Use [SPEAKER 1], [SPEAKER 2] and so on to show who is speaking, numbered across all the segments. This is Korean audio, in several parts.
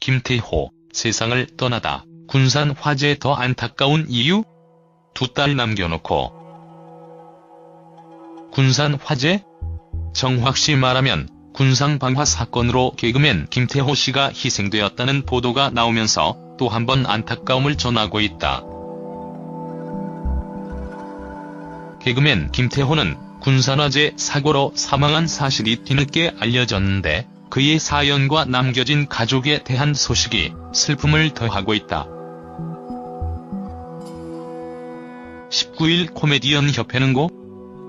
[SPEAKER 1] 김태호, 세상을 떠나다 군산 화재 더 안타까운 이유? 2딸 남겨놓고. 군산 화재? 정확히 말하면 군산 방화 사건으로 개그맨 김태호 씨가 희생되었다는 보도가 나오면서 또 한 번 안타까움을 전하고 있다. 개그맨 김태호는 군산화재 사고로 사망한 사실이 뒤늦게 알려졌는데 그의 사연과 남겨진 가족에 대한 소식이 슬픔을 더하고 있다. 19일 코미디언 협회는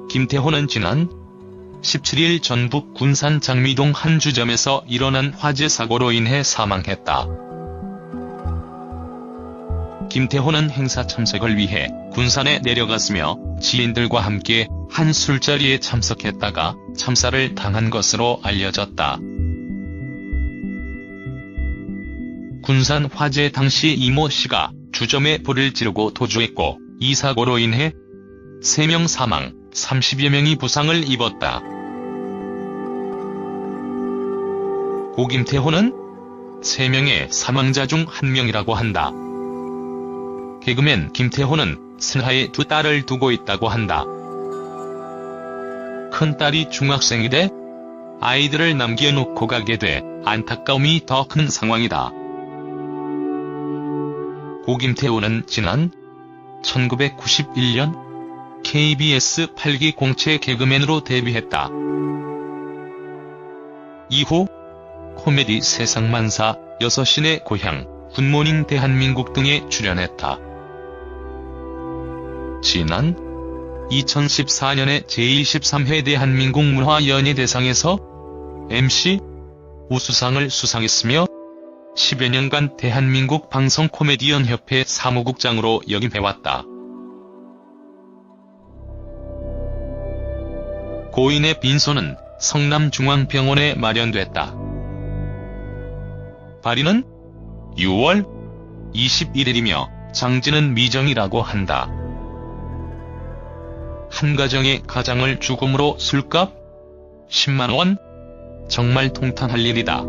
[SPEAKER 1] 김태호는 지난 17일 전북 군산 장미동 한 주점에서 일어난 화재 사고로 인해 사망했다. 김태호는 행사 참석을 위해 군산에 내려갔으며 지인들과 함께 한 술자리에 참석했다가 참사를 당한 것으로 알려졌다. 군산 화재 당시 이모 씨가 주점에 불을 지르고 도주했고 이 사고로 인해 3명 사망, 30여 명이 부상을 입었다. 고 김태호는 3명의 사망자 중 1명이라고 한다. 개그맨 김태호는 슬하에 2딸을 두고 있다고 한다. 큰딸이 중학생이돼 아이들을 남겨놓고 가게 돼 안타까움이 더 큰 상황이다. 고 김태호는 지난 1991년 KBS 8기 공채 개그맨으로 데뷔했다. 이후 코미디 세상만사, 6시내 고향, 굿모닝 대한민국 등에 출연했다. 지난 2014년에 제23회 대한민국 문화연예대상에서 MC 우수상을 수상했으며 10여 년간 대한민국 방송 코미디언 협회 사무국장으로 역임해왔다. 고인의 빈소는 성남중앙병원에 마련됐다. 발인은 6월 21일이며 장지는 미정이라고 한다. 한 가정의 가장을 죽음으로 술값 10만원? 정말 통탄할 일이다.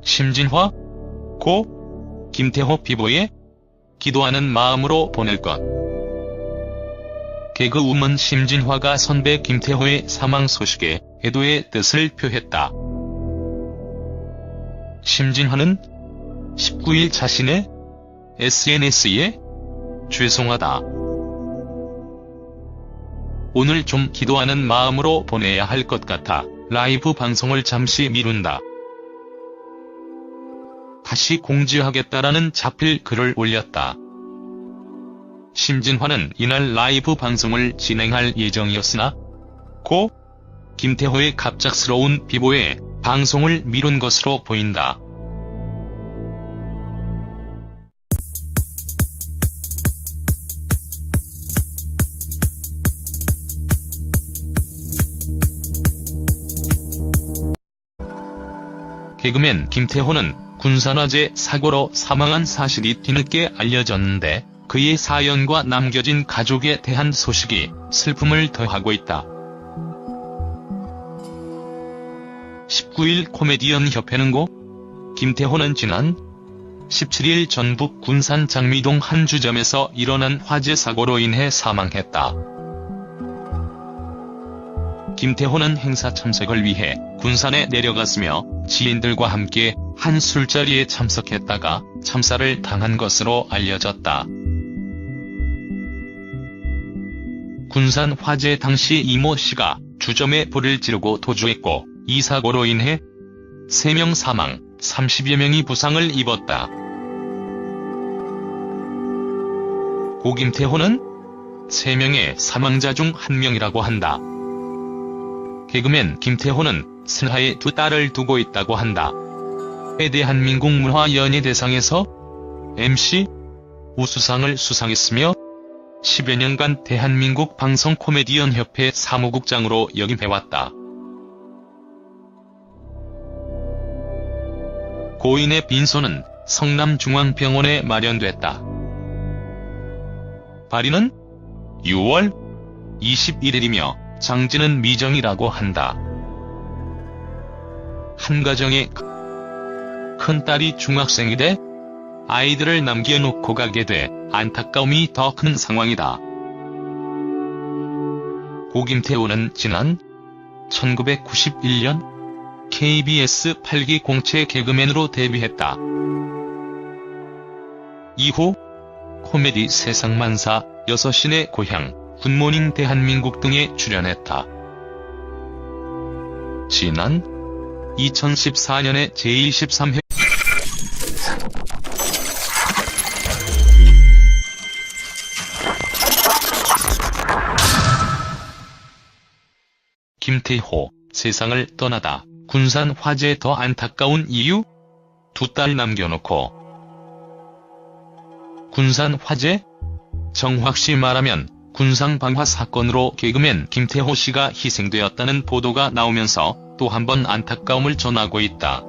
[SPEAKER 1] 심진화, 고 김태호 피보에 기도하는 마음으로 보낼 것. 개그우먼 심진화가 선배 김태호의 사망 소식에 애도의 뜻을 표했다. 심진화는 19일 자신의 SNS에 죄송하다. 오늘 좀 기도하는 마음으로 보내야 할 것 같아 라이브 방송을 잠시 미룬다. 다시 공지하겠다라는 자필 글을 올렸다. 심진화는 이날 라이브 방송을 진행할 예정이었으나 고 김태호의 갑작스러운 비보에 방송을 미룬 것으로 보인다. 개그맨 김태호는 군산화재 사고로 사망한 사실이 뒤늦게 알려졌는데 그의 사연과 남겨진 가족에 대한 소식이 슬픔을 더하고 있다. 19일 코미디언 협회는 김태호는 지난 17일 전북 군산 장미동 한 주점에서 일어난 화재 사고로 인해 사망했다. 김태호는 행사 참석을 위해 군산에 내려갔으며 지인들과 함께 한 술자리에 참석했다가 참사를 당한 것으로 알려졌다. 군산 화재 당시 이모 씨가 주점에 불을 지르고 도주했고 이 사고로 인해 3명 사망, 30여 명이 부상을 입었다. 고 김태호는 3명의 사망자 중 1명이라고 한다. 개그맨 김태호는 슬하에 2딸을 두고 있다고 한다. 대한민국 문화연예대상에서 MC 우수상을 수상했으며 10여 년간 대한민국 방송 코미디언 협회 사무국장으로 역임해왔다. 고인의 빈소는 성남중앙병원에 마련됐다. 발인은 6월 21일이며 장지는 미정이라고 한다. 한 가정의 큰딸이 중학생이 돼 아이들을 남겨놓고 가게 돼 안타까움이 더 큰 상황이다. 고 김태호는 지난 1991년 KBS 8기 공채 개그맨으로 데뷔했다. 이후 코미디 세상만사, 6시내 고향, 굿모닝 대한민국 등에 출연했다. 지난 2014년에 제13회 김태호, 세상을 떠나다 군산 화재 더 안타까운 이유? 두 딸 남겨놓고. 군산 화재? 정확히 말하면 군산 방화 사건으로 개그맨 김태호 씨가 희생되었다는 보도가 나오면서 또 한 번 안타까움을 전하고 있다.